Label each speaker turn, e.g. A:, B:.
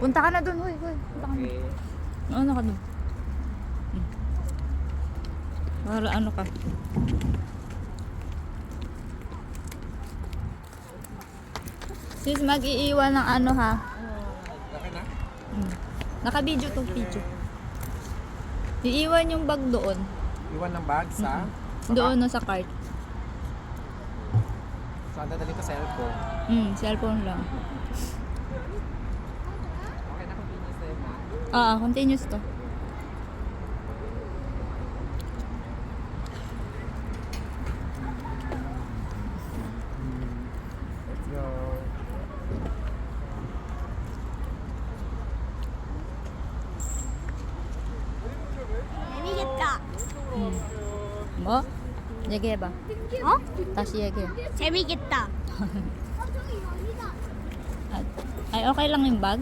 A: Punta ka na dun, huy. Punta ka na.
B: Okay.
A: Ano ka dun? Para ano ka? Sis, mag-iiwan ng ano ha?
B: Laki na?
A: Naka-video to, video. Iiwan yung bag doon.
B: Iwan ng bag sa...
A: Doon no, sa cart.
B: Saan dadali ko cellphone?
A: Cellphone lang.
B: Okay na, continuous na yun na.
A: Continuous to.
B: Let's go.
C: 재미겠다.
A: 뭐? 얘기해봐.
C: 어?
A: 다시 얘기해.
C: 재미겠다.
A: Ay, okay lang yung bag?